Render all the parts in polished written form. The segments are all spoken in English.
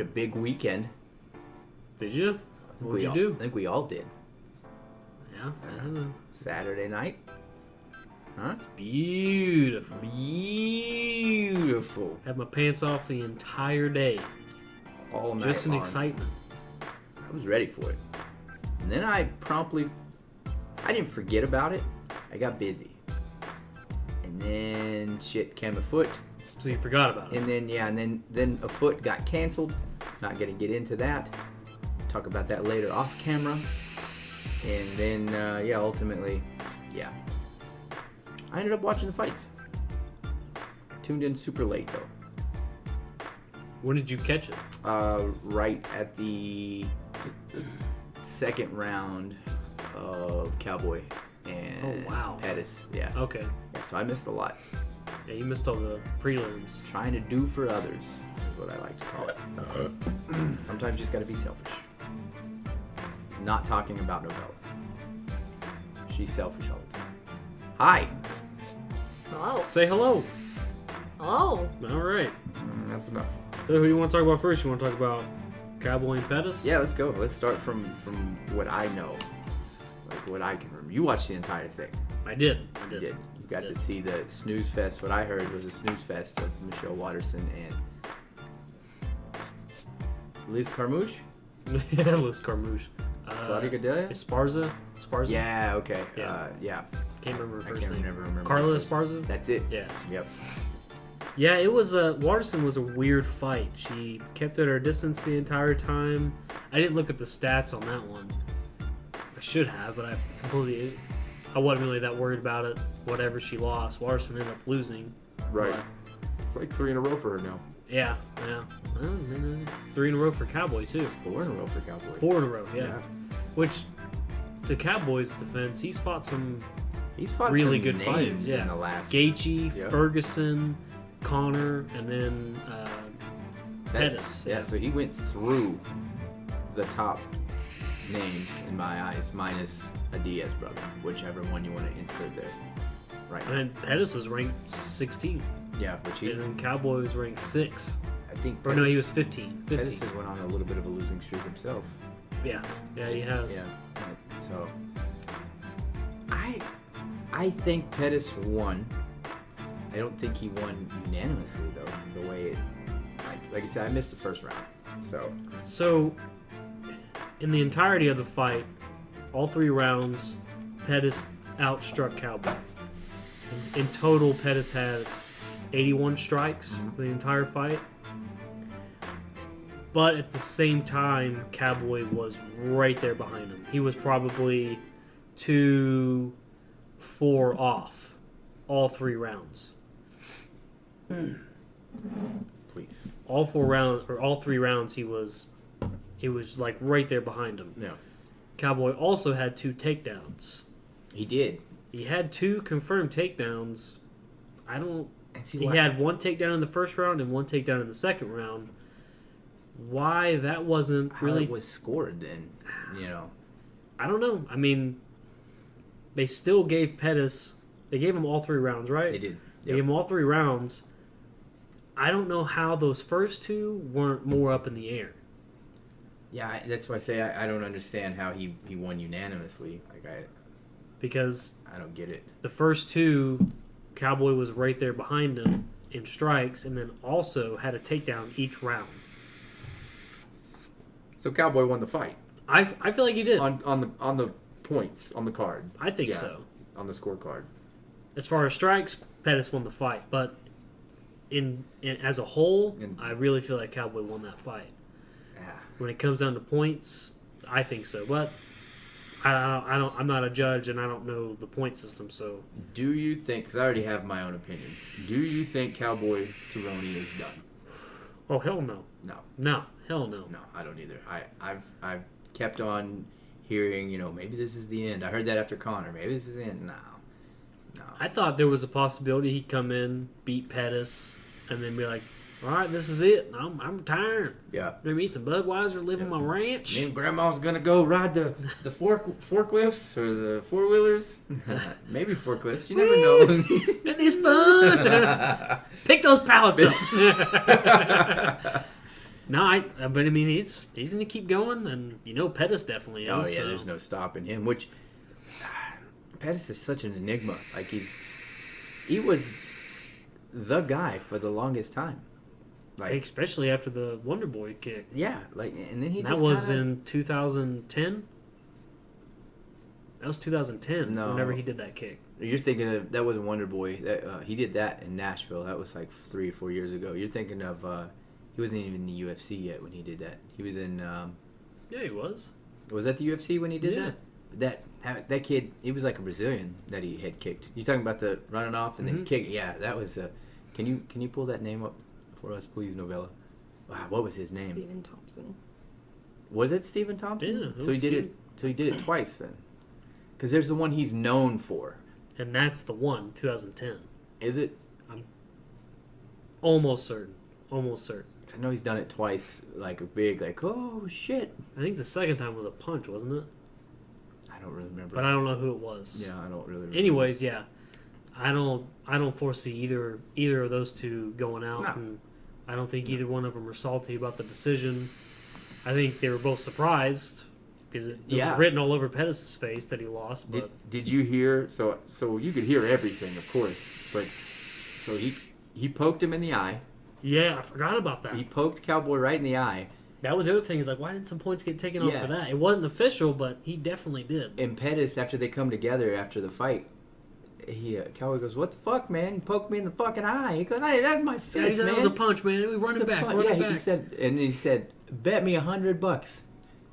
a big weekend. Did you? What did you do? I think we all did. Yeah. Saturday night. Huh? It's beautiful. Beautiful. Had my pants off the entire day. All night Just an long. excitement. I was ready for it. And then I didn't forget about it. I got busy. And then shit came afoot. So you forgot about it. And then a foot got canceled. Not gonna get into that. Talk about that later off camera. And then ultimately, I ended up watching the fights. Tuned in super late though. When did you catch it? Right at the second round of Cowboy and Pettis. Yeah. Okay. Yeah, so I missed a lot. Yeah, you missed all the prelims. Trying to do for others is what I like to call it. Sometimes you just gotta be selfish. Not talking about Novella. She's selfish all the time. Hi. Hello. Say hello. Hello. All right. That's enough. So who do you want to talk about first? You want to talk about Cowboy and Pettis? Yeah, let's go. Let's start from what I know. Like what I can remember. You watched the entire thing. I did. You did. You got to see the snooze fest. What I heard was a snooze fest of Michelle Watterson and Liz Carmouche? Yeah, Liz Carmouche. Claudia Gadelia? Esparza? Yeah, okay. Yeah. Can't remember her I first can't name. never remember. Carla Esparza? That's it. Yeah. Yep. Yeah, it was Watterson was a weird fight. She kept at her distance the entire time. I didn't look at the stats on that one. I should have, but I wasn't really that worried about it. Whatever she lost, Watterson ended up losing. Right. But, It's like 3 in a row for her now. yeah. Well, 3 in a row for Cowboy too. 4 in a row for Cowboy. 4 in a row, yeah. Yeah. Which, to Cowboy's defense, he's fought some He's fought really some good names fighters. Yeah. in the last. Gaethje, Yeah. Ferguson, Connor, and then Pettis. Yeah, so he went through the top names in my eyes, minus a Diaz brother, whichever one you want to insert there. Right. And Pettis was ranked 16. Yeah, which he. And then Cowboy was ranked 6. I think. Or no, he was 15. Pettis has went on a little bit of a losing streak himself. Yeah, he has. Yeah. So. I think Pettis won. I don't think he won unanimously though. The way it, like I said, I missed the first round. So, in the entirety of the fight, all 3 rounds, Pettis outstruck Cowboy. In total, Pettis had 81 strikes for the entire fight. But at the same time, Cowboy was right there behind him. He was probably 2-4 off all 3 rounds. Please. All 3 rounds, he was like right there behind him. Yeah. Cowboy also had 2 takedowns. He did. He had 2 confirmed takedowns. He why- had 1 takedown in the first round and 1 takedown in the second round. Why that wasn't How really it was scored then, you know. I don't know. I mean, they still gave Pettis. They gave him all 3 rounds, right? They did. They gave him all 3 rounds. I don't know how those first 2 weren't more up in the air. Yeah, that's why I say I don't understand how he won unanimously. Because I don't get it. the first 2, Cowboy was right there behind him in strikes, and then also had a takedown each round. So Cowboy won the fight. I feel like he did. On the points, on the card. I think Yeah, so. On the scorecard. As far as strikes, Pettis won the fight, but in as a whole, I really feel like Cowboy won that fight. Yeah. When it comes down to points, I think so. But I'm not a judge, and I don't know the point system. So, Do you think? Because I already have my own opinion. Do you think Cowboy Cerrone is done? oh hell no, No, hell no. no, I don't either. I've kept on hearing, maybe this is the end. I heard that after Connor. Maybe this is the end. No. I thought there was a possibility he'd come in, beat Pettis, and then be like, "All right, this is it. I'm retiring. Yeah. Gonna eat some Budweiser, live on my ranch." Me and Grandma's gonna go ride the forklifts or the 4-wheelers. Maybe forklifts. You never know. That is fun. Pick those pallets up. but I mean, he's going to keep going, and Pettis definitely is. Oh yeah, so. there's no stopping him. Which Pettis is such an enigma. Like he was the guy for the longest time. Like Especially after the Wonder Boy kick. yeah, like and then he That just was kinda, in 2010. That was 2010. No. Whenever he did that kick. You're thinking of that wasn't Wonder Boy. That he did that in Nashville. That was like 3 or 4 years ago. You're thinking of he wasn't even in the UFC yet when he did that. He was in. Yeah, he was. Was that the UFC when he did Yeah. that? That kid, he was like a Brazilian that he had kicked. You talking about the running off and then kick? Yeah, that was. Can you pull that name up for us, please, Novella? Wow, what was his name? Stephen Thompson. Was it Stephen Thompson? Yeah, it So he was did Steve- it. So he did it twice then. Because there's the one he's known for. And that's the one, 2010. Is it? Almost certain. I know he's done it twice. Like a big, like oh shit. I think the second time was a punch, wasn't it? I don't really remember. But I don't know who it was. Yeah, I don't really remember. Anyways, yeah, I don't foresee either of those two going out, No. and I don't think either one of them are salty about the decision. I think they were both surprised because it Yeah. was written all over Pettis' face that he lost. But Did you hear? So you could hear everything, of course. But so he poked him in the eye. yeah, I forgot about that. He poked Cowboy right in the eye. That was the other thing. Is like, why did some points get taken off Yeah. for that? It wasn't official, but he definitely did. And Pettis, after they come together after the fight, Cowboy goes, "What the fuck, man? You poked me in the fucking eye." He goes, "Hey, that's my Yeah, he fist, said man." that was a punch, man. We running It's a back, punch." running Yeah, back. he said, "Bet me $100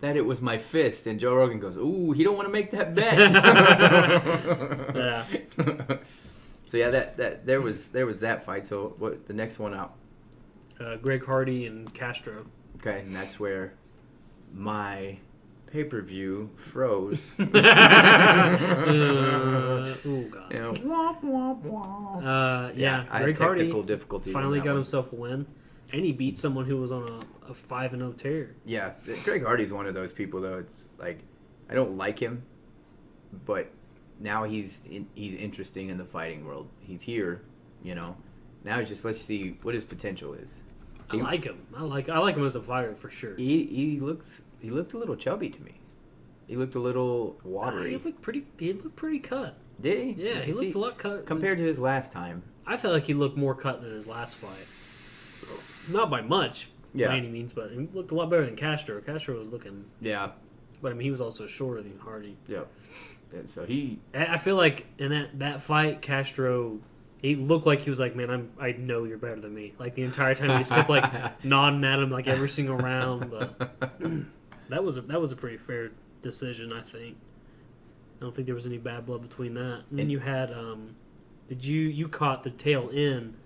that it was my fist." And Joe Rogan goes, "Ooh, he don't want to make that bet." Yeah. So yeah, that there was that fight. So what the next one out? Greg Hardy and Castro. Okay, and that's where my pay-per-view froze. Oh god. You know, womp womp womp. Yeah, I had Greg Hardy technical difficulties. on finally that got one. himself a win, and he beat someone who was on a 5-0 tear. Yeah, Greg Hardy's one of those people though. It's like I don't like him, but now he's interesting in the fighting world. He's here, you know. Now it's just let's see what his potential is. I like him. I like him as a fighter for sure. He looked a little chubby to me. He looked a little watery. He looked pretty cut. Did he? Yeah, he See, looked a lot cut compared to his last time. I felt like he looked more cut than his last fight. Not by much, Yeah. by any means, but he looked a lot better than Castro. Castro was looking, Yeah, but I mean, he was also shorter than Hardy. yeah. And so he I feel like in that fight, Castro, he looked like he was like, man, I know you're better than me. Like the entire time, he just kept like nodding at him like every single round. But that was a pretty fair decision, I think. I don't think there was any bad blood between that. And then you had, you caught the tail end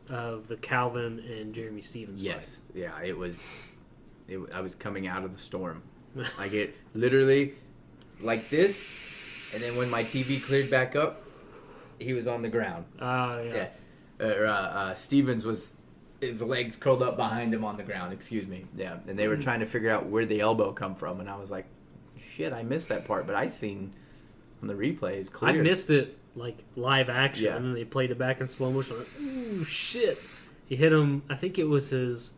of the Calvin and Jeremy Stevens fight. Yes, yeah. I was coming out of the storm. Like it literally, like this, and then when my TV cleared back up, he was on the ground. Yeah. Stevens was his legs curled up behind him on the ground. Excuse me. Yeah, and they were trying to figure out where the elbow come from, and I was like, "Shit, I missed that part." But I seen on the replays clear. I missed it like live action, Yeah. and then they played it back in slow motion. Like, ooh, shit! He hit him. I think it was his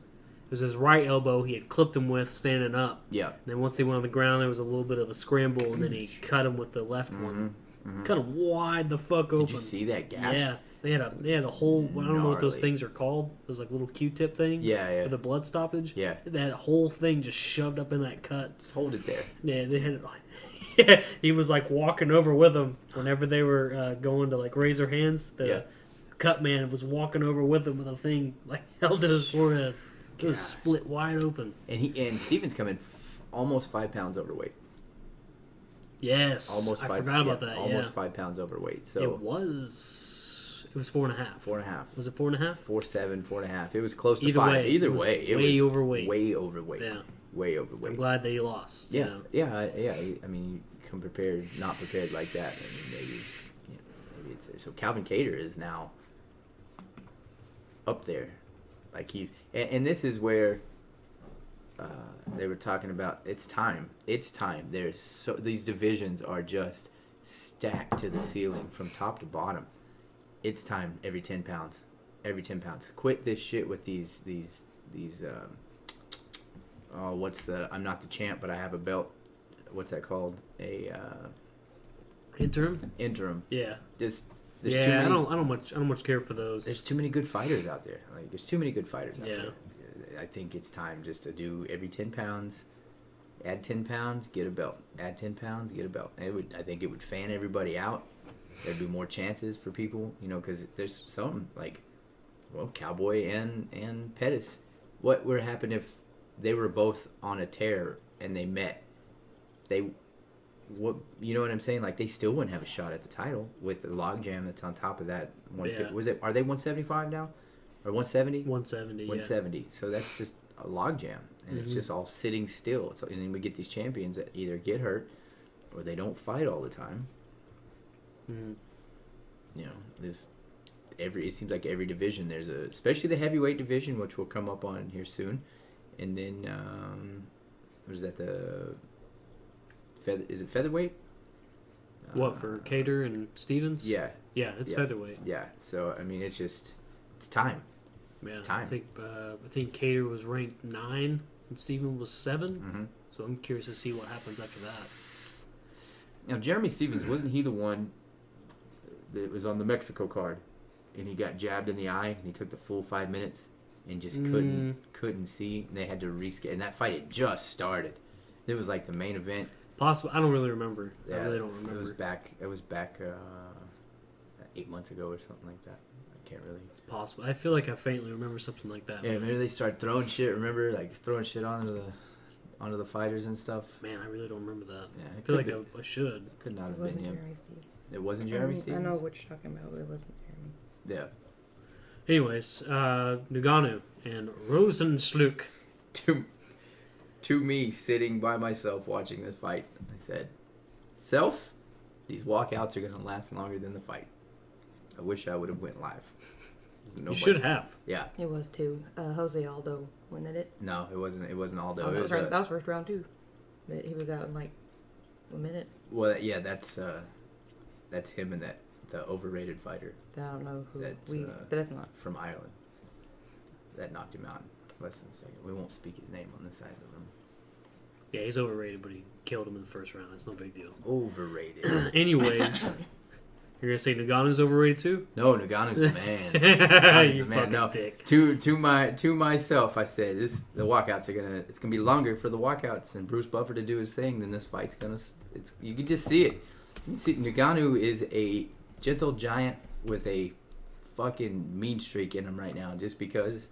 right elbow. He had clipped him with standing up. Yeah. And then once they went on the ground, there was a little bit of a scramble, and then he cut him with the left one. Cut him wide the fuck open. Did you see that gash? Yeah. They had a whole. I don't know what those Gnarly. things are called. Those like little Q-tip things. Yeah, yeah. For the blood stoppage. Yeah. That whole thing just shoved up in that cut. Just hold it there. Yeah, they had it like. Yeah, he was like walking over with them whenever they were going to like raise their hands. The cut man was walking over with them with a thing like held to his forehead. It was split wide open. And Stevens coming almost 5 pounds overweight. Yes, Almost I 5. forgot about that. Almost Yeah, 5 pounds overweight. So it was 4.5. 4.5. Was it 4.5? 4.7, 4.5. It was close to Either 5. way, Either it was way, it way was overweight. Way overweight. Yeah. Way overweight. I'm glad that he lost. Yeah, You know? yeah. I mean, you come prepared, not prepared like that. I mean, maybe it's so. Calvin Cater is now up there, like he's, and this is where they were talking about. It's time. It's time. These divisions are just stacked to the ceiling from top to bottom. It's time. Every 10 pounds. Quit this shit with these I'm not the champ, but I have a belt. What's that called? A Interim. interim. Yeah. Just there's Yeah. too many. I don't much care for those. There's too many good fighters out there. Like there's too many good fighters out Yeah. there. I think it's time just to do every 10 pounds. Add 10 pounds, get a belt. Add 10 pounds, get a belt. I think it would fan everybody out. There'd be more chances for people, because there's some like, Cowboy and Pettis. What would happen if they were both on a tear and they met? You know what I'm saying? Like they still wouldn't have a shot at the title with the logjam that's on top of that. 150. Yeah. Are they 175 now, or 170? 170. 170. So that's just a logjam, and it's just all sitting still. So, and then we get these champions that either get hurt or they don't fight all the time. Mm-hmm. It seems like every division there's especially the heavyweight division, which we'll come up on here soon, and then what is that, is it featherweight? What, for Cater and Stevens? Yeah, it's featherweight. yeah. So I mean, it's time. Yeah, It's time. I think Cater was ranked 9 and Steven was 7. Mm-hmm. So I'm curious to see what happens after that. Now, Jeremy Stevens, wasn't he the one that was on the Mexico card, and he got jabbed in the eye, and he took the full 5 minutes and just couldn't see, and they had to reschedule, and that fight had just started. It was like the main event. Possible. I don't really remember. Yeah, I really don't remember. It was back 8 months ago or something like that. I can't really. It's possible. I feel like I faintly remember something like that. Yeah, maybe they started throwing shit. Remember, like throwing shit onto the fighters and stuff. Man, I really don't remember that. Yeah, I feel like I should. Could not It have wasn't been him. Jeremy Stevens. It wasn't Jeremy Stevens. I know what you're talking about, but it wasn't Jeremy. Yeah. Anyways, Nagano and Rosenschluck. To me, sitting by myself watching this fight, I said, "Self, these walkouts are gonna last longer than the fight." I wish I would have went live. You should have. Yeah. It was too. Jose Aldo winning it. No, it wasn't. It wasn't Aldo. Oh, It that, was was that was first round too. That he was out in like a minute. well, yeah, that's him and the overrated fighter I don't know who That's, but that's not. from Ireland that knocked him out in less than a second. We won't speak his name on this side of the room. Yeah, he's overrated, but he killed him in the first round. That's no big deal. Overrated. Anyways, you're gonna say Nagano's overrated too? No, Nagano's the man. Nagano's You the man. fucking No, dick. to myself, I said the walkouts it's gonna be longer for the walkouts and Bruce Buffer to do his thing. Then this fight's you can just see it. You can see Nagano is a gentle giant with a fucking mean streak in him right now, just because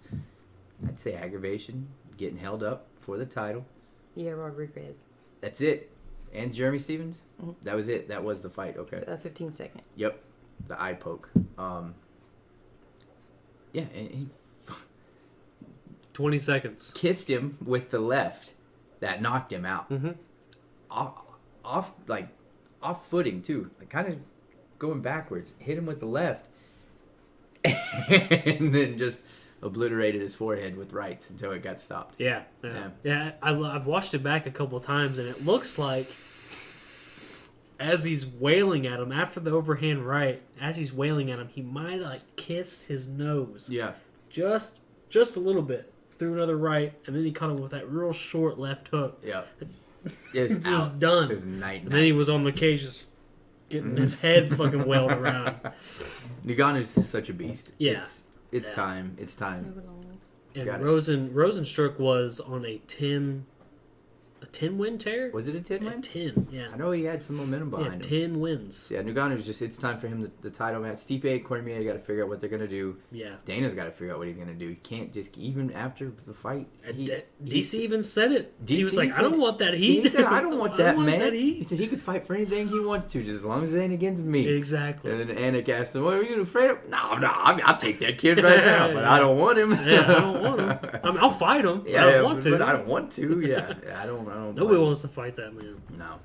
I'd say aggravation, getting held up for the title. Yeah, Rodriguez. That's it. And Jeremy Stevens. Mhm. That was it. That was the fight. Okay. 15 second. Yep, the eye poke. Yeah, and he 20 seconds. kissed him with the left. That knocked him out. Mm-hmm. Off footing too. Like kind of going backwards. Hit him with the left, and then just obliterated his forehead with rights until it got stopped. Yeah. I've watched it back a couple of times, and it looks like as he's wailing at him after the overhand right, as he's wailing at him, he might have like kissed his nose. Yeah. Just a little bit. Threw another right, and then he caught him with that real short left hook. Yeah. It's Just out. done. Just night. And then he was on the cage just getting his head fucking wailed around. Nagano's such a beast. Yeah. It's Yeah. time. It's time. Moving on. And Got it. Rosenstruck was on a 10 win tear? Was it a 10 Yeah, win? 10, yeah. I know he had some momentum Yeah, behind him. 10 wins. Yeah, Nagano's it's time for him the title match. Stipe, Cormier got to figure out what they're gonna do. Yeah. Dana's got to figure out what he's gonna do. He can't just even after the fight. DC even said it. He DC was like, I said- don't want that heat. He said, "I don't want that, man." that He heat. said he could fight for anything he wants to, just as long as it ain't against me. Exactly. And then Anik asked him, "What are you afraid of?" No, I'll take that kid right now, but I don't want him. Yeah, I don't want him. I mean, I'll fight him. Yeah, I don't want to. but I don't want to. Yeah, I don't. Nobody wants to fight that man. No.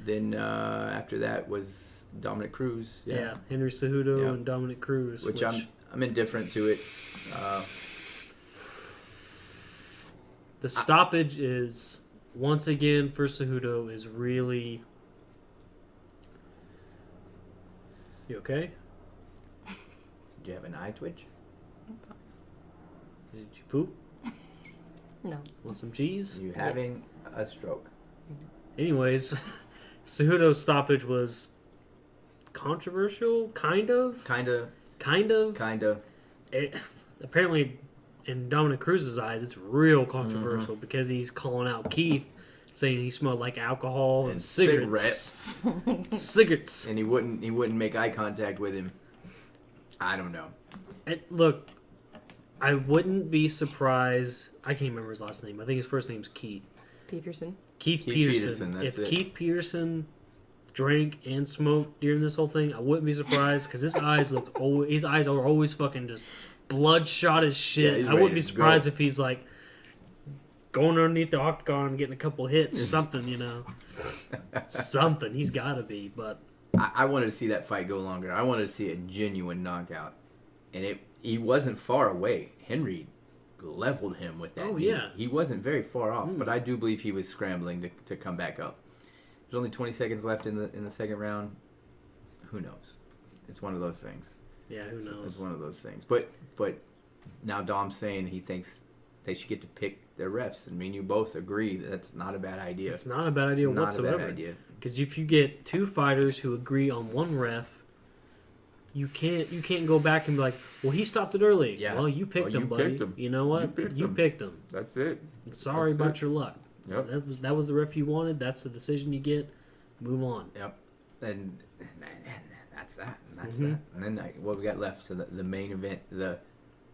Then after that was Dominic Cruz. Yeah, Henry Cejudo Yeah. and Dominic Cruz. Which I'm indifferent to it. The stoppage is, once again, for Cejudo is really... You okay? Do you have an eye twitch? Did you poop? No. Want some cheese? You having a stroke? Anyways, Cejudo's stoppage was controversial, kind of. Kinda. Apparently, in Dominic Cruz's eyes, it's real controversial because he's calling out Keith, saying he smelled like alcohol and cigarettes. Cigarettes. And he wouldn't make eye contact with him. I don't know. And look, I wouldn't be surprised. I can't remember his last name. I think his first name's Keith. Peterson. Keith Peterson, Peterson. that's If it. Keith Peterson drank and smoked during this whole thing, I wouldn't be surprised because his eyes are always fucking just bloodshot as Yeah, shit. he's I wouldn't ready be to surprised go. if he's like going underneath the octagon and getting a couple hits, something, something. He's got to be, but I wanted to see that fight go longer. I wanted to see a genuine knockout, and he wasn't far away. Henry leveled him with that. Oh, knee. yeah. He wasn't very far off, but I do believe he was scrambling to come back up. There's only 20 seconds left in the second round. Who knows? It's one of those things. yeah, who knows? It's one of those things. But now Dom's saying he thinks they should get to pick their refs. I mean, you both agree that that's not a bad idea. It's not a bad idea It's not whatsoever. a bad idea. Because if you get two fighters who agree on one ref, you can't go back and be like, well, he stopped it early. Yeah. Well, you picked Well, you him, buddy. picked him. You know what? You picked him. him. That's it. Sorry That's about it. your luck. Yep. That was the ref you wanted. That's the decision you get. Move on. Yep. And that's that. And that's Mhm. that. And then what we got left? So the main event, the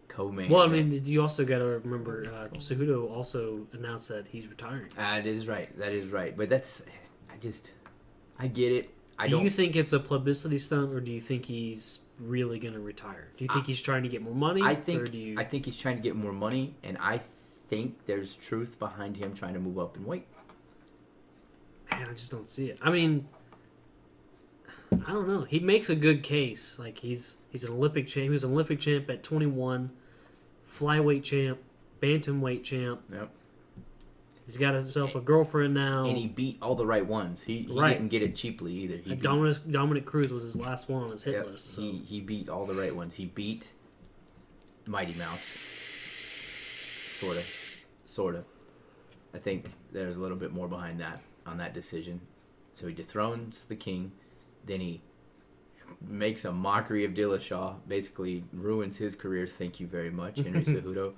co-main Well, I event. mean, you also got to remember, Cejudo also announced that he's retiring. That is right. That is right. But I get it. Do you think it's a publicity stunt, or do you think he's really going to retire? Do you think he's trying to get more money? I or think do you... I think he's trying to get more money, and I think there's truth behind him trying to move up in weight. Man, I just don't see it. I mean, I don't know. He makes a good case. Like he's an Olympic champ. He was an Olympic champ at 21, flyweight champ, bantamweight champ. Yep. He's got himself a girlfriend now. And he beat all the right ones. He Right. didn't get it cheaply either. He beat, Dominic Cruz was his last one on his hit yep, list. So. he beat all the right ones. He beat Mighty Mouse. Sorta. I think there's a little bit more behind that on that decision. So he dethrones the king, then he makes a mockery of Dillashaw, basically ruins his career. Thank you very much, Henry Cejudo.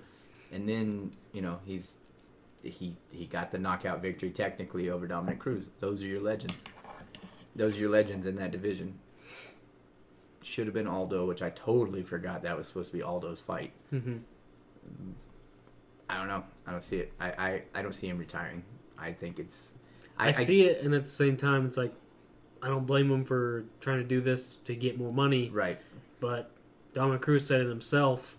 And then he got the knockout victory technically over Dominic Cruz. Those are your legends. Those are your legends in that division. Should have been Aldo, which I totally forgot that was supposed to be Aldo's fight. Mm-hmm. I don't know. I don't see it. I don't see him retiring. I think it's... I see it, and at the same time, it's like, I don't blame him for trying to do this to get more money. Right. But Dominic Cruz said it himself.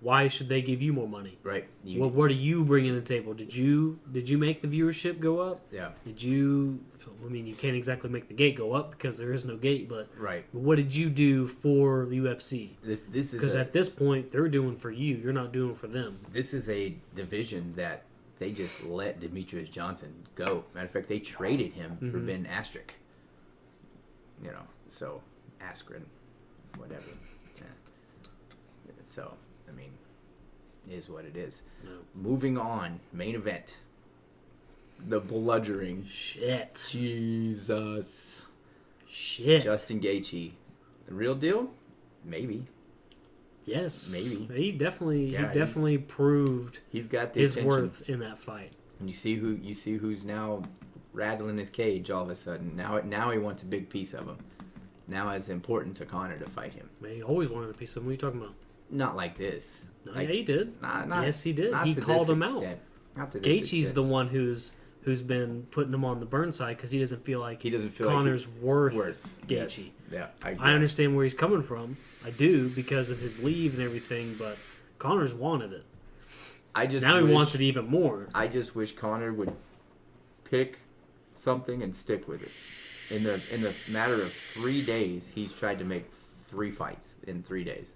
Why should they give you more money? Right. What are you bringing to the table? Did you make the viewership go up? Yeah. Did you? I mean, you can't exactly make the gate go up because there is no gate. But Right. what did you do for the UFC? This is Because at this point, they're doing for you. You're not doing for them. This is a division that they just let Demetrius Johnson go. Matter of fact, they traded him for Ben Askren. So Askren, whatever. Yeah. So, I mean, it is what it is. No. Moving on, main event. The bludgeoning. Shit. Jesus. Shit. Justin Gaethje. The real deal? Maybe. Yes. Maybe. He Yeah, definitely proved He's got the his attention. worth in that fight. And you see who's now rattling his cage all of a sudden. Now he wants a big piece of him. Now it's important to Conor to fight him. Man, he always wanted a piece of him. What are you talking about? Not like this. No, Like, yeah, he did. Not, Yes, he did. not He to called this him out. extent. Not to this Gaethje's extent. the one who's been putting him on the burn side because he doesn't feel like He doesn't feel Connor's like worth Yes. Gaethje. Yeah, I agree. I understand where he's coming from. I do because of his leave and everything, but Connor's wanted it. Now he wants it even more. I just wish Conor would pick something and stick with it. In the matter of 3 days, he's tried to make 3 fights in 3 days.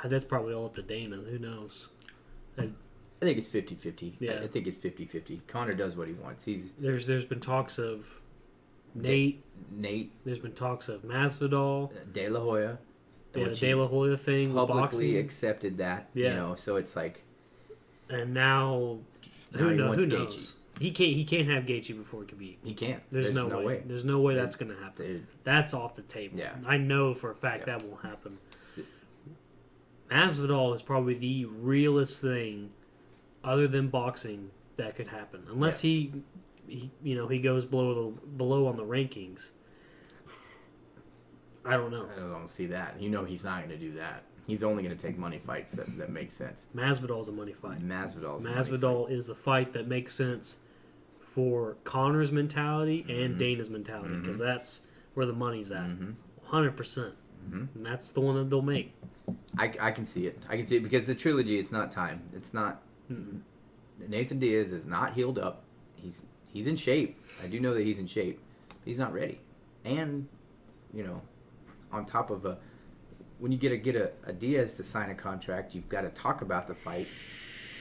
That's probably all up to Dana. Who knows? I think it's 50-50. Yeah. I think it's 50-50. Conor does what he wants. There's been talks of Nate. Nate There's been talks of Masvidal. De La Hoya. Yeah, the which De La Hoya thing with publicly boxing. accepted that. Yeah. So it's like... And now, Now who he knows? wants Who Gaethje. knows? He can't have Gaethje before Khabib. He can't. There's no way. There's no way that's going to happen. That's off the table. Yeah. I know for a fact that won't happen. Masvidal is probably the realest thing, other than boxing, that could happen. Unless he goes below on the rankings. I don't know. I don't see that. He's not going to do that. He's only going to take money fights that make sense. Masvidal's a money fight. Masvidal is the fight that makes sense for Connor's mentality and Dana's mentality, because that's where the money's at. 100%. And that's the one that they'll make. I can see it. I can see it because the trilogy, it's not time. It's not. Nathan Diaz is not healed up. He's in shape. I do know that he's in shape. He's not ready. And, on top of when you get a Diaz to sign a contract, you've got to talk about the fight,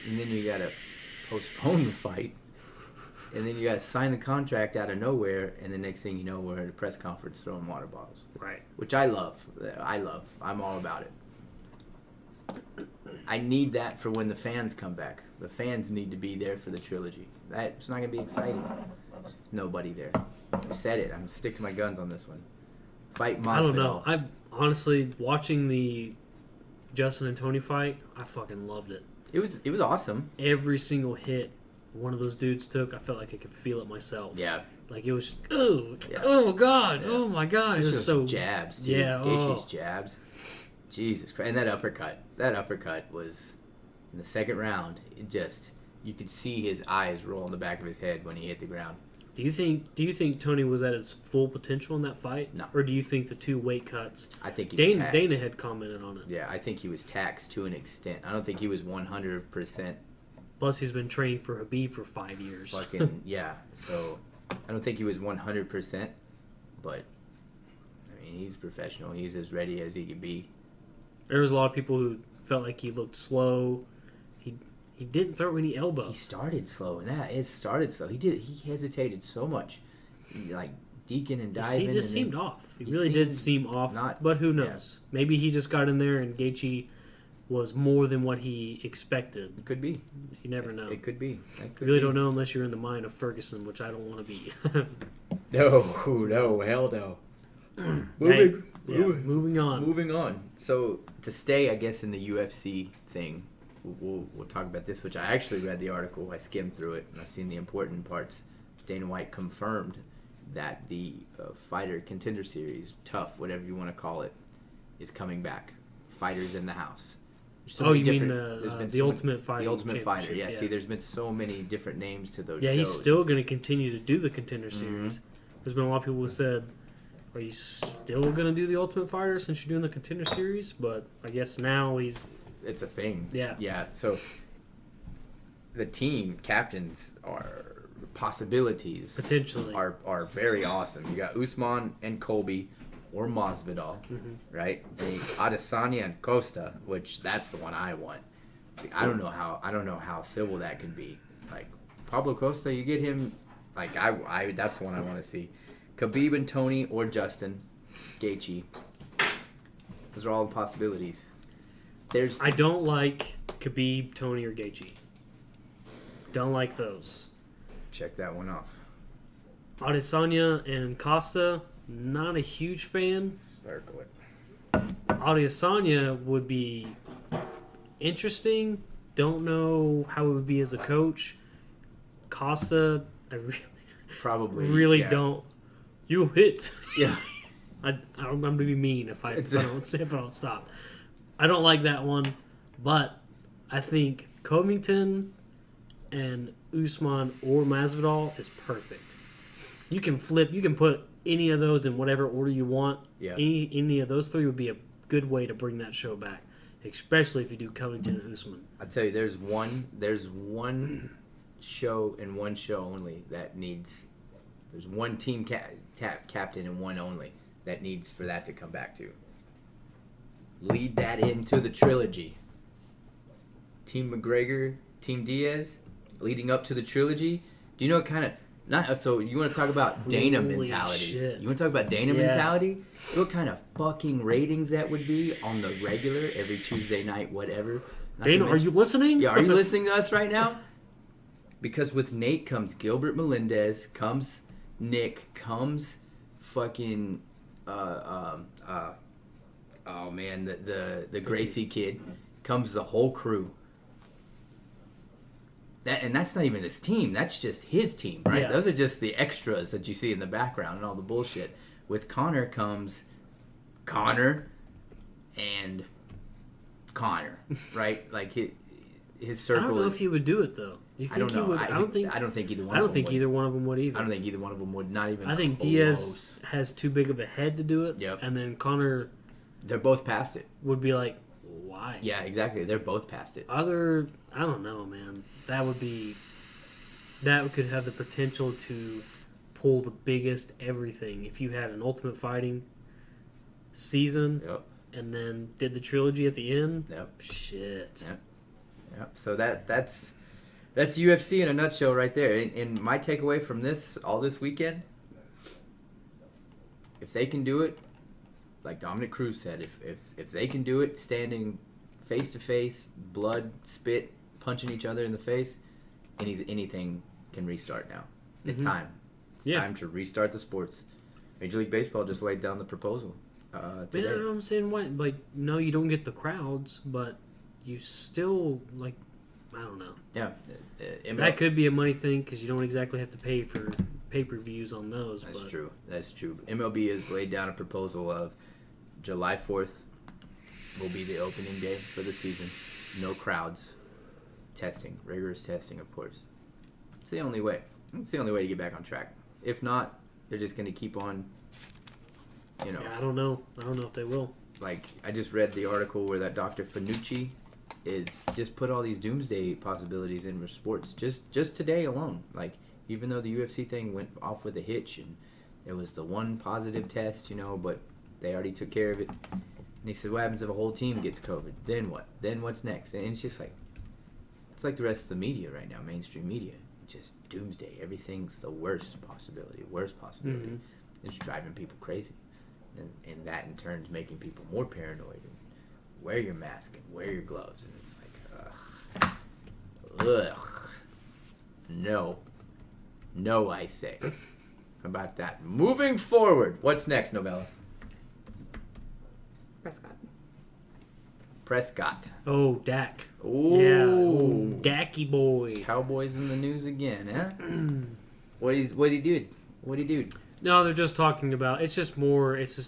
and then you got to postpone the fight, and then you got to sign the contract out of nowhere, and the next thing you know, we're at a press conference throwing water bottles. Right. Which I love. I'm all about it. I need that for when the fans come back. The fans need to be there for the trilogy. That's not going to be exciting. Nobody there. I said it. I'm going to stick to my guns on this one. Fight Masvidal. I don't know. I honestly, watching the Justin and Tony fight, I fucking loved it. It was awesome. Every single hit one of those dudes took, I felt like I could feel it myself. Yeah. Like it was, oh God, oh my God. It was so jabs, too. Yeah. Gaethje's jabs. Jesus Christ. And that uppercut was in the second round. You could see his eyes roll in the back of his head when he hit the ground. Do you think Tony was at his full potential in that fight? No. Or do you think the 2 weight cuts? I think he was taxed. Dana had commented on it. Yeah, I think he was taxed to an extent. I don't think he was 100%. Plus, he's been training for Khabib for 5 years. Fucking, yeah. So, I don't think he was 100%, but, I mean, he's professional. He's as ready as he could be. There was a lot of people who felt like he looked slow. He didn't throw any elbows. He started slow, and it started slow. He hesitated so much, like deacon and diving. He just seemed off. He really did seem off. But who knows? Yeah. Maybe he just got in there and Gaethje was more than what he expected. It could be. You never know. It could be. You really don't know unless you're in the mind of Ferguson, which I don't want to be. No, hell no. Moving on. Moving on. So to stay, I guess, in the UFC thing. We'll talk about this, which I actually read the article. I skimmed through it, and I've seen the important parts. Dana White confirmed that the Fighter Contender Series, TUF, whatever you want to call it, is coming back. Fighters in the house. You mean the Ultimate Fighter? The Ultimate Fighter, yeah. See, there's been so many different names to those shows. Yeah, he's still going to continue to do the Contender Series. There's been a lot of people who said, are you still going to do the Ultimate Fighter since you're doing the Contender Series? But I guess now it's a thing. Yeah. Yeah. So the team captains are possibilities. Potentially. Are very awesome. You got Usman and Colby or Masvidal, right? And Adesanya and Costa, which that's the one I want. I don't know how civil that can be. Like Pablo Costa, you get him. Like I that's the one I want to see. Khabib and Tony or Justin Gaethje. Those are all the possibilities. I don't like Khabib, Tony, or Gaethje. Don't like those. Check that one off. Adesanya and Costa, not a huge fan. Circle it. Adesanya would be interesting. Don't know how it would be as a coach. Costa, I really don't. You hit. Yeah. I'm going to be mean if I don't stop. I don't like that one, but I think Covington and Usman or Masvidal is perfect. You can put any of those in whatever order you want. Yeah. Any of those 3 would be a good way to bring that show back, especially if you do Covington and Usman. I'll tell you, there's one show and one show only that needs. There's one team captain and one only that needs for that to come back to. Lead that into the trilogy. Team McGregor, Team Diaz, leading up to the trilogy. Do you know what kind of so you want to talk about Dana mentality? Shit. You want to talk about Dana mentality? You know what kind of fucking ratings that would be on the regular every Tuesday night, whatever. Not to Dana, are mention- you listening? Yeah, are you listening to us right now? Because with Nate comes Gilbert Melendez, comes Nick, comes fucking oh man, the Gracie kid, comes the whole crew. That's not even his team. That's just his team, right? Yeah. Those are just the extras that you see in the background and all the bullshit. With Connor comes Connor and Connor, right? Like his I circle. don't know is, if he would do it though. Do you I think don't know. he would? I don't think. I don't think either one. I don't of them think would. either one of them would either. I don't think either one of them would. Not even. I think close. Diaz has too big of a head to do it. Yep. And then Connor They're both past it. would be like, why? Yeah, exactly. They're both past it. I don't know, man. That could have the potential to pull the biggest everything. If you had an Ultimate Fighting season Yep. and then did the trilogy at the end, Yep. shit. Yep. Yep. So that's UFC in a nutshell right there. And my takeaway from all this weekend, if they can do it, like Dominic Cruz said, if they can do it standing face to face, blood, spit, punching each other in the face, anything can restart now. It's time. It's time to restart the sports. Major League Baseball just laid down the proposal today. Man, I'm saying, why? Like, no, you don't get the crowds, but you still, like, I don't know. Yeah. That could be a money thing because you don't exactly have to pay for pay-per-views on those. That's but true. That's true. MLB has laid down a proposal of July 4th will be the opening day for the season. No crowds. Testing. Rigorous testing, of course. It's the only way. It's the only way to get back on track. If not, they're just going to keep on, Yeah, I don't know. I don't know if they will. Like, I just read the article where that Dr. Fanucci is just put all these doomsday possibilities in for sports. Just today alone. Like, even though the UFC thing went off with a hitch and there was the one positive test, but they already took care of it. And he said, what happens if a whole team gets COVID? Then what? Then what's next? And it's just like, it's like the rest of the media right now, mainstream media. Just doomsday. Everything's the worst possibility. Mm-hmm. It's driving people crazy. And that in turn is making people more paranoid. And wear your mask and wear your gloves. And it's like, ugh. No. No, I say. How about that? Moving forward. What's next, Novella? Prescott. Oh, Dak. Ooh. Yeah. Oh, Dacky boy. Cowboys in the news again, huh? What he do? No, they're just talking about. It's just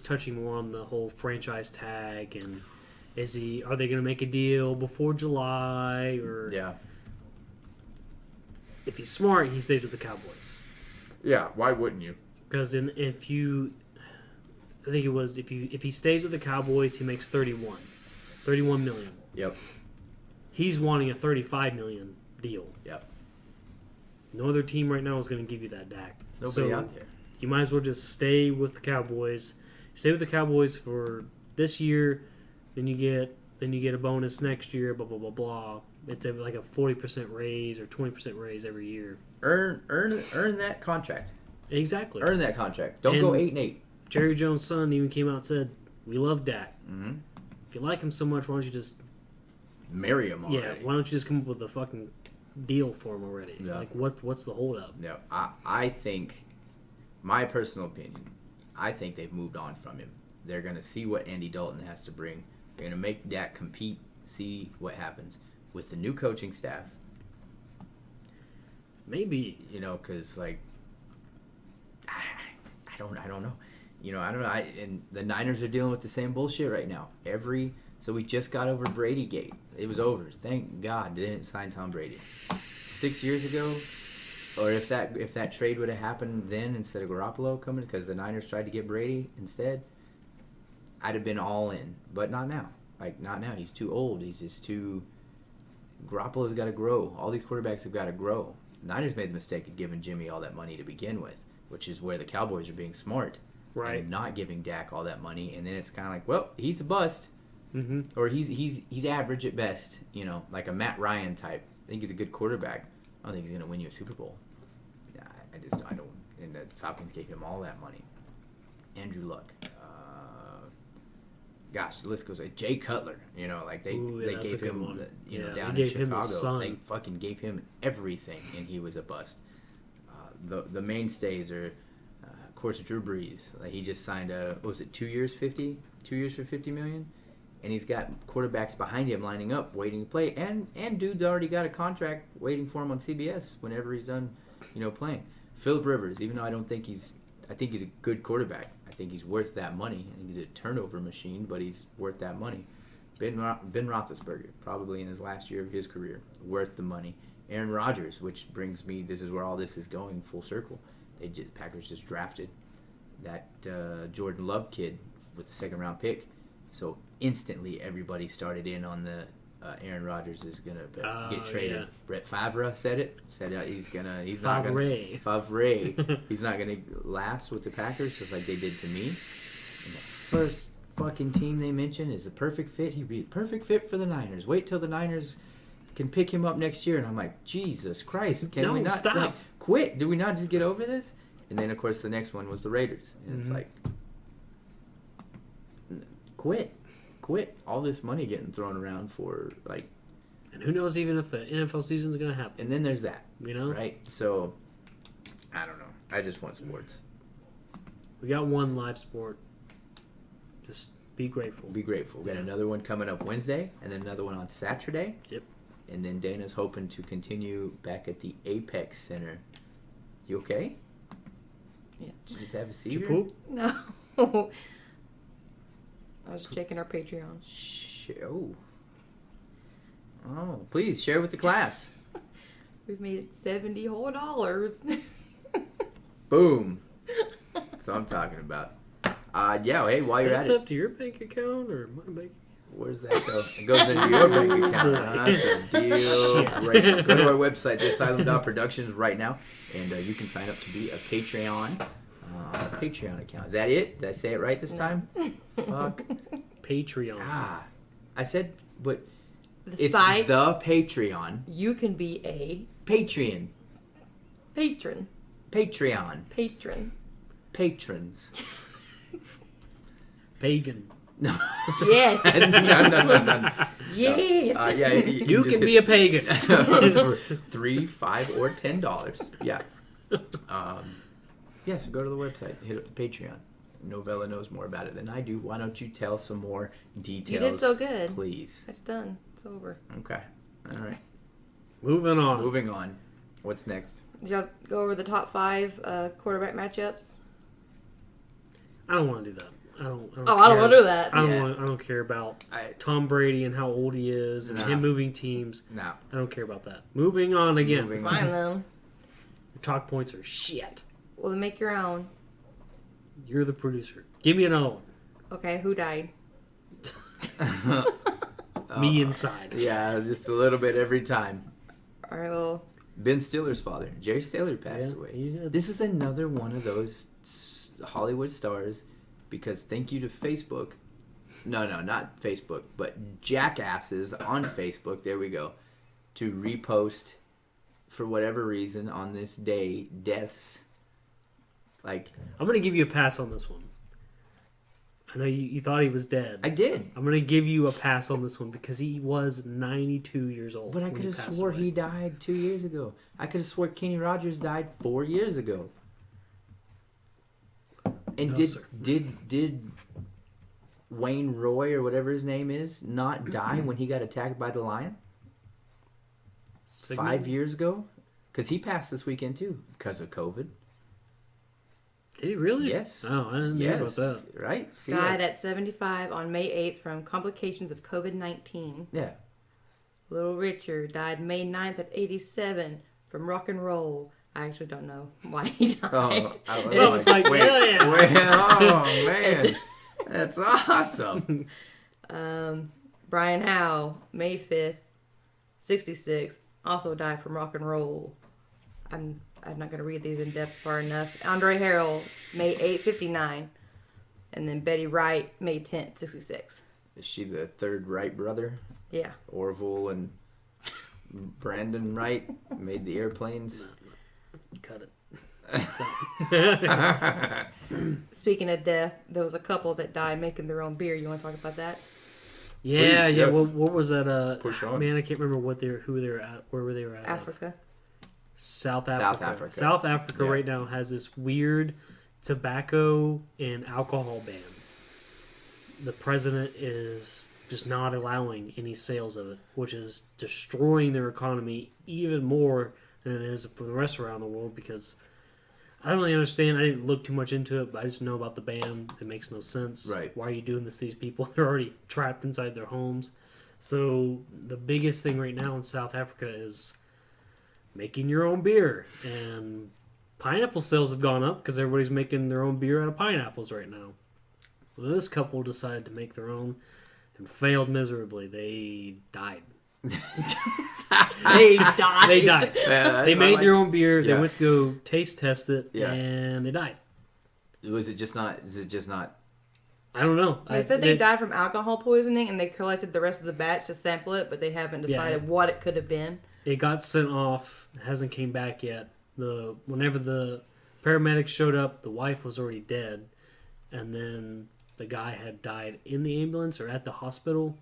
touching more on the whole franchise tag and are they going to make a deal before July or? Yeah. If he's smart, he stays with the Cowboys. Yeah, why wouldn't you? Because I think it was if he stays with the Cowboys, he makes 31 million. Yep. He's wanting a 35 million deal. Yep. No other team right now is going to give you that, Dak. There's nobody out there. You might as well just stay with the Cowboys. Stay with the Cowboys for this year, then you get a bonus next year. Blah blah blah blah. It's like a 40% raise or 20% raise every year. Earn that contract. Exactly. Earn that contract. Don't go 8-8. Jerry Jones' son even came out and said, "We love Dak. Mm-hmm. If you like him so much, why don't you just Marry him already. yeah? Why don't you just come up with a fucking deal for him already? Yeah. Like what's the holdup?" No, I think, my personal opinion, I think they've moved on from him. They're going to see what Andy Dalton has to bring. They're going to make Dak compete, see what happens. With the new coaching staff, Maybe. because, like, I don't know. I don't know. And the Niners are dealing with the same bullshit right now. So we just got over Brady Gate. It was over. Thank God they didn't sign Tom Brady. 6 years ago, or if that trade would have happened then instead of Garoppolo coming, because the Niners tried to get Brady instead, I'd have been all in. But not now. Like, not now. He's too old. He's just too... Garoppolo's got to grow. All these quarterbacks have got to grow. Niners made the mistake of giving Jimmy all that money to begin with, which is where the Cowboys are being smart. Right. And not giving Dak all that money, and then it's kind of like, well, he's a bust, Mm-hmm. or he's average at best. Like a Matt Ryan type. I think he's a good quarterback. I don't think he's gonna win you a Super Bowl. Yeah, I don't. And the Falcons gave him all that money. Andrew Luck, gosh, the list goes like Jay Cutler. You know, like they that's gave a good him, one. down they in gave him the Chicago, sun. they fucking gave him everything, and he was a bust. The mainstays are, of course, Drew Brees. Like he just signed what was it, 2 years, 50? 2 years for $50 million, and he's got quarterbacks behind him lining up, waiting to play, and dude's already got a contract waiting for him on CBS whenever he's done, playing. Phillip Rivers, even though I think he's a good quarterback. I think he's worth that money. I think he's a turnover machine, but he's worth that money. Ben Roethlisberger, probably in his last year of his career, worth the money. Aaron Rodgers, which brings me, this is where all this is going full circle. Packers just drafted that Jordan Love kid with the second-round pick. So instantly everybody started in on the Aaron Rodgers is going to get traded. Yeah. Brett Favre said he's not going to last with the Packers just like they did to me. And the first fucking team they mentioned is a perfect fit. He'd be a perfect fit for the Niners. Wait till the Niners can pick him up next year. And I'm like, Jesus Christ, can we not stop. Quit? Do we not just get over this? And then, of course, the next one was the Raiders. And it's like, quit. All this money getting thrown around for, like... And who knows even if the NFL season is going to happen. And then there's that, Right? So, I don't know. I just want sports. We got one live sport. Just be grateful. Be grateful. We got another one coming up Wednesday, and then another one on Saturday. Yep. And then Dana's hoping to continue back at the Apex Center. You okay? Yeah. Did you just have a Did you seizure? poop? No. I was checking our Patreon. Oh, please share with the class. We've made $70 whole dollars. Boom. That's what I'm talking about. Hey, while you're at That's it, up to your bank account or my bank account? where's that go? It goes into your bank account. That's a deal. Right. Go to our website, theasylum.productions, right now, and you can sign up to be a Patreon. Patreon account. Is that it? Did I say it right this time? Fuck. Patreon. I said, but The it's site, the Patreon. you can be a Patreon. patron. Patreon. Patron. Patrons. Pagan. No. Yes. No. Yes. You can be a pagan. For $3, $5, or $10. Yeah. So go to the website, hit up the Patreon. Novella knows more about it than I do. Why don't you tell some more details? You did so good. Please. It's done. It's over. Okay. All right. Moving on. Moving on. What's next? Did y'all go over the top 5 quarterback matchups? I don't want to do that. I don't I don't want to do that. I Yeah. don't care about I- Tom Brady and how old he is and Nah. him moving teams. No. I don't care about that. Moving on again. Moving on. Fine then. Your talk points are shit. Well, then make your own. You're the producer. Give me another one. Okay, who died? Me inside. Yeah, just a little bit every time. All right, well, Ben Stiller's father, Jerry Stiller, passed away. he did. This is another one of those Hollywood stars, because thank you to Facebook. No, not Facebook, but jackasses on Facebook. There we go. To repost, for whatever reason, on this day, deaths. Like, I'm going to give you a pass on this one. I know you thought he was dead. I did. I'm going to give you a pass on this one because he was 92 years old. But I when could he have passed swore away. he died 2 years ago. I could have swore Kenny Rogers died 4 years ago. And No, sir. did Wayne Roy or whatever his name is not die when he got attacked by the lion Signal? 5 years ago? Because he passed this weekend too because of COVID. Did he really? Yes. Oh, I didn't hear about that. Right? See, died at 75 on May 8th from complications of COVID-19. yeah. Little Richard died May 9th at 87 from rock and roll. I actually don't know why he died. Oh, I was Well, it's like, wait, yeah. wait, oh man, that's awesome. Brian Howe, May 5th, 66, also died from rock and roll. I'm not going to read these in depth far enough. Andre Harrell, May 8th, 59. And then Betty Wright, May 10th, 66. Is she the third Wright brother? Yeah. Orville and Brandon Wright made the airplanes. Cut it. Speaking of death, there was a couple that died making their own beer. You want to talk about that? Yeah, Please, yeah. yes. What was that? Push on. Man, I can't remember who they were at, where they were at. Africa. South South Africa. Africa. South Africa Yeah. right now has this weird tobacco and alcohol ban. The president is just not allowing any sales of it, which is destroying their economy even more than it is for the rest around the world, because I don't really understand. I didn't look too much into it, but I just know about the ban. It makes no sense. Right. Why are you doing this to these people? They're already trapped inside their homes. So the biggest thing right now in South Africa is making your own beer. And pineapple sales have gone up because everybody's making their own beer out of pineapples right now. Well, this couple decided to make their own and failed miserably. They died. They died. They died. Yeah, They made their own beer. They Yeah. went to go taste test it, Yeah. and they died. Was it just not? Is it just not? I don't know. They said they died from alcohol poisoning, and they collected the rest of the batch to sample it, but they haven't decided what it could have been. It got sent off. It hasn't came back yet. Whenever the paramedics showed up, the wife was already dead, and then the guy had died in the ambulance or at the hospital.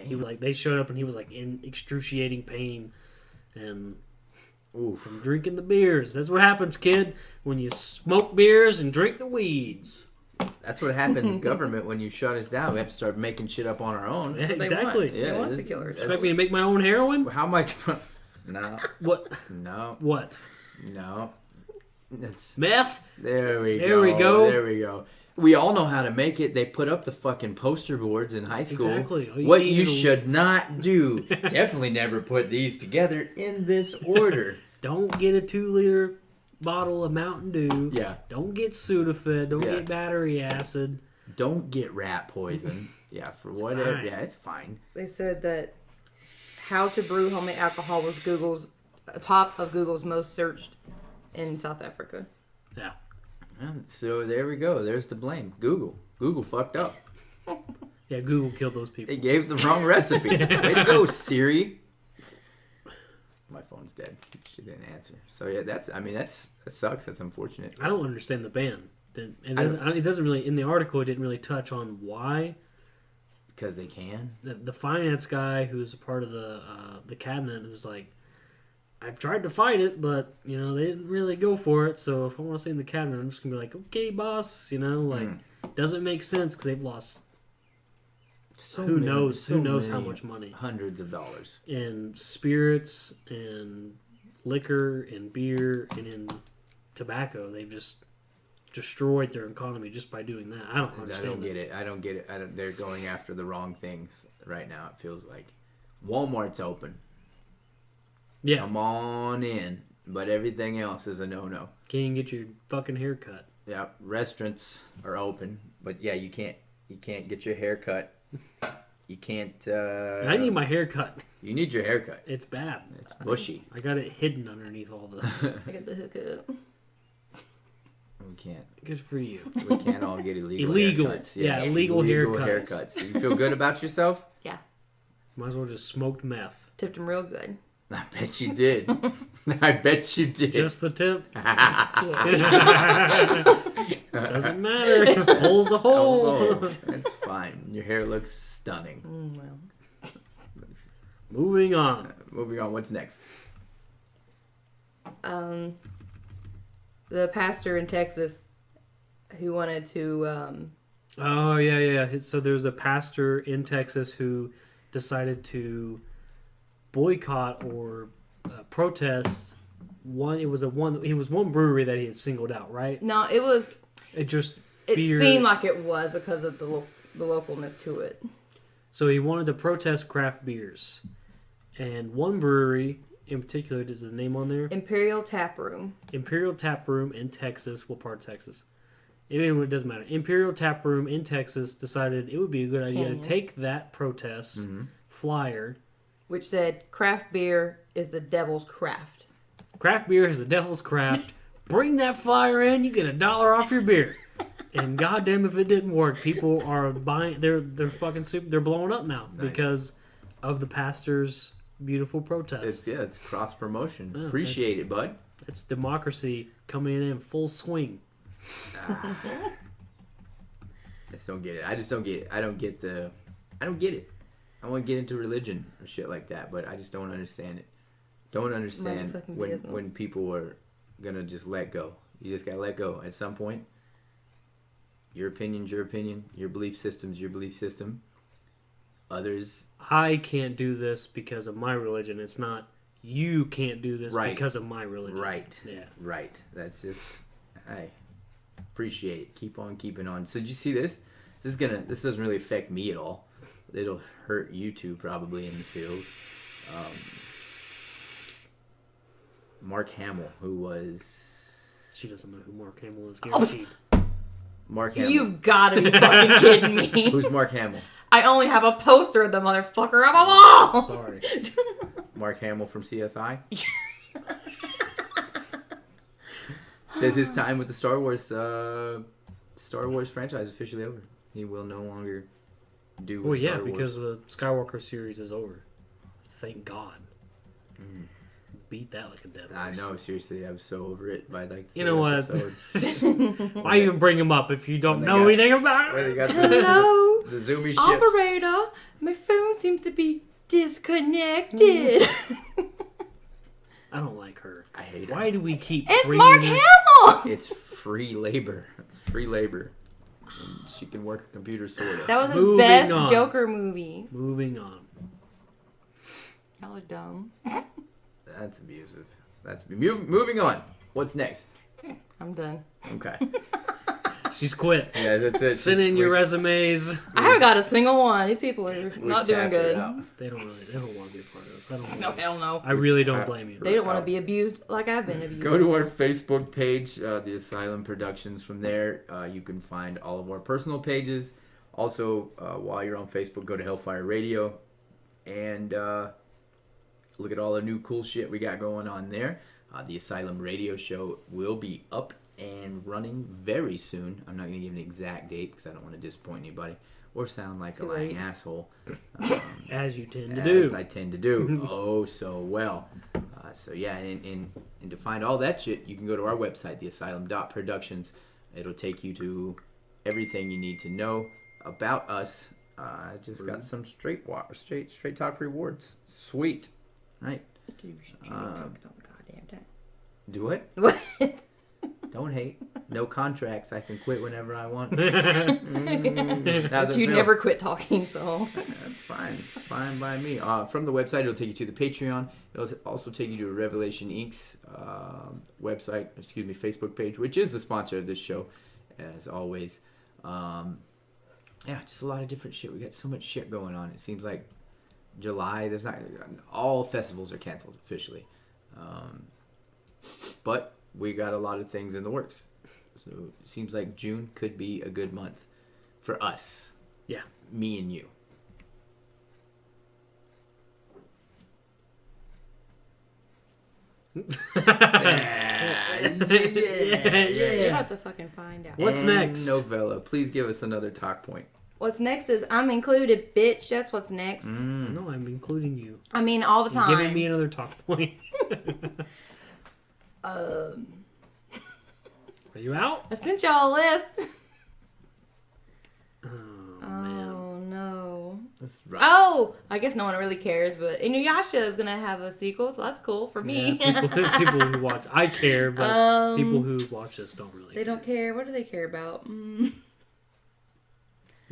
He was like, they showed up and he was like in excruciating pain, and Oof. from drinking the beers. That's what happens, kid, when you smoke beers and drink the weeds. That's what happens in government when you shut us down. We have to start making shit up on our own. Yeah, They exactly. Want. Yeah, They want us this- to kill ourselves. Expect me to make my own heroin? How much? No, What? no, What? no. It's Meth? there we There go. we go. There we go. We all know how to make it. They put up the fucking poster boards in high school. Exactly. All What need you is a- should not do. Definitely never put these together in this order. Don't get a 2-liter bottle of Mountain Dew. Yeah. Don't get Sudafed. Don't Yeah. get battery acid. Don't get rat poison. Yeah, for whatever. fine. Yeah, it's fine. They said that how to brew homemade alcohol was top of Google's most searched in South Africa. Yeah. So there we go. There's the blame. Google. Google fucked up. Yeah, Google killed those people. They gave the wrong recipe. Way to go, Siri. My phone's dead. She didn't answer. So yeah, that sucks. That's unfortunate. I don't understand the ban. don't- It doesn't really, in the article, it didn't really touch on why. Because they can. The finance guy who's a part of the cabinet was like, I've tried to fight it, but, they didn't really go for it. So if I want to stay in the cabinet, I'm just going to be like, okay, boss. Doesn't make sense because they've lost who knows how much money Hundreds of dollars. in spirits and liquor and beer and in tobacco. They've just destroyed their economy just by doing that. I don't understand. I don't get it. I don't get it. They're going after the wrong things right now. It feels like Walmart's open. Yeah, Come on in. But everything else is a no-no. can't even get your fucking hair cut. Yeah, restaurants are open, but yeah, you can't get your hair cut. You can't. I need my hair cut. You need your hair cut. It's bad. It's bushy. I got it hidden underneath all this. I got the hookup. We can't. Good for you. We can't all get illegal haircuts. Yeah, illegal haircuts. You feel good about yourself? Yeah. Might as well just smoked meth. Tipped him real good. I bet you did. I bet you did. Just the tip. Yeah. Doesn't matter. Hole's a hole. That's fine. Your hair looks stunning. Well. Moving on. Moving on. What's next? The pastor in Texas who wanted to Oh, yeah. So there's a pastor in Texas who decided to boycott or protest one. It was one brewery that he had singled out, right? no, it Beer. seemed like it was because of the localness to it. So he wanted to protest craft beers, and one brewery in particular, does the name on there? Imperial Tap Room in Texas. What part of Texas? Anyway, it doesn't matter. Imperial Tap Room in Texas decided it would be a good idea Canyon. to take that protest flyer. which said craft beer is the devil's craft. Craft beer is the devil's craft. Bring that flyer in, you get $1 off your beer. And goddamn if it didn't work. People are buying, they're fucking super, they're blowing up now because of the pastor's beautiful protest. It's cross promotion. Yeah, Appreciate it, bud. It's democracy coming in full swing. I just don't get it. I just don't get it. I don't get it. I want to get into religion or shit like that, but I just don't understand it. Don't understand fucking when business. people are gonna just let go. You just gotta let go. At some point, your opinion's your opinion. Your belief system's your belief system. Others, I can't do this because of my religion. It's not you can't do this Right. because of my religion. right? Yeah. Right. That's just. I appreciate it. Keep on keeping on. So did you see this? This doesn't really affect me at all. It'll hurt you two probably in the field. Mark Hamill, who was She doesn't know who Mark Hamill is, guaranteed. Mark Hamill. You've got to be fucking kidding me. Who's Mark Hamill? I only have a poster of the motherfucker on my wall. Sorry. Mark Hamill from CSI. Says his time with the Star Wars franchise is officially over. He will no longer do. Well, yeah, Star Wars. because the Skywalker series is over. Thank God. Beat that like a dead horse. I know, seriously, I was so over it by like. You know what? episodes. Why even bring him up if you don't When they know got- anything about Where they it? got Hello, the zoomy ships. operator. My phone seems to be disconnected. I don't like her. I hate her. Why do we keep It's bringing Mark her- Hamill. It's free labor. It's free labor. And she can work a computer sorta. That was his Moving best on. Joker movie. Moving on. Y'all are dumb. That's abusive. Moving on. What's next? I'm done. Okay. She's quit. Yeah, that's it. Send in your resumes. I haven't got a single one. These people are We've not doing tapped it good. out. They don't want to be a part of this. I don't. No, hell no. I really don't blame you. They don't want to be abused like I've been abused. Go to our Facebook page, the Asylum Productions. From there, you can find all of our personal pages. Also, while you're on Facebook, go to Hellfire Radio and look at all the new cool shit we got going on there. The Asylum Radio Show will be up and running very soon. I'm not going to give an exact date because I don't want to disappoint anybody or sound like a Too lying late. asshole. As you tend to As do. I tend to do. Oh, so well. So yeah, and to find all that shit, you can go to our website, theasylum.productions. It'll take you to everything you need to know about us. I just got some straight talk rewards. Sweet. Right. You should be talking all the goddamn time. Do it. What? Don't hate. No contracts. I can quit whenever I want. But you never quit talking, so. That's fine. Fine by me. From the website, it'll take you to the Patreon. It'll also take you to Revelation Inc.'s Facebook page, which is the sponsor of this show, as always. Yeah, just a lot of different shit. We got so much shit going on. It seems like July, all festivals are canceled officially. But we got a lot of things in the works. So it seems like June could be a good month for us. Yeah. Me and you. You have to fucking find out. What's And next? Novella, please give us another talk point. What's next is I'm included, bitch. That's what's next. No, I'm including you. I mean, all the You're time. giving me another talk point. Are you out? I sent y'all a list. Oh, man. Oh, no. That's rough. Oh, I guess no one really cares, but Inuyasha is going to have a sequel, so that's cool for me. Yeah, people who watch. I care, but people who watch this don't really They don't care. What do they care about? You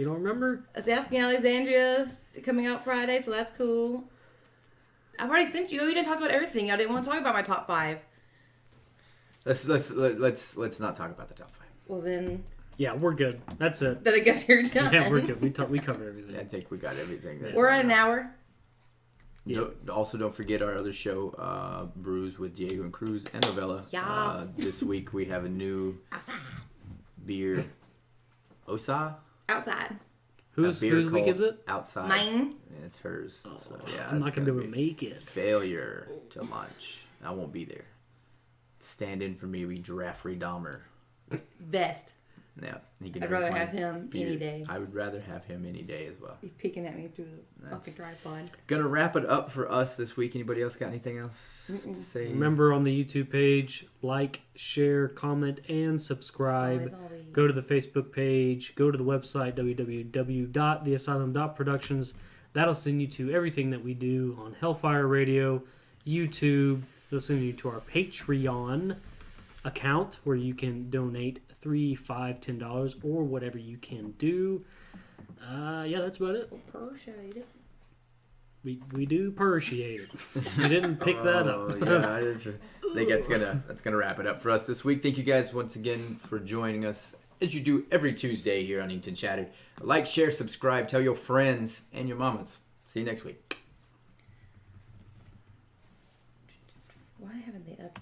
don't remember? I was asking Alexandria coming out Friday, so that's cool. I've already sent you. You didn't talk about everything. I didn't want to talk about my top 5. Let's not talk about the top 5. Well, then Yeah, we're good. That's it. I guess you're done. Yeah, we're good. We covered everything. I think we got everything. We're at an hour. Yeah. Also, don't forget our other show, Brews with Diego and Kruz and Novella. Yes. This week we have a new Outside. beer. Osa? Outside. A Whose beer week called is it? Outside. Mine. Yeah, it's hers. So, yeah, I'm not it's gonna be able to make it. failure to launch. I won't be there. Stand in for me, we Jeffrey Dahmer. Best. Yeah, he can I'd drink rather my have him beer. any day. I would rather have him any day as well. He's peeking at me through the That's- fucking tripod. Gonna wrap it up for us this week. Anybody else got anything else to say? Remember on the YouTube page, like, share, comment, and subscribe. Always. Go to the Facebook page. Go to the website, www.theasylum.productions. That'll send you to everything that we do on Hellfire Radio, YouTube. It'll send you to our Patreon account where you can donate $3, $5, $10, or whatever you can do. Yeah, that's about it. Appreciate it. We do appreciate it. You didn't pick that up. Yeah, I think that's gonna wrap it up for us this week. Thank you guys once again for joining us as you do every Tuesday here on Inkton Shattered. Like, share, subscribe, tell your friends and your mamas. See you next week. Why haven't they up?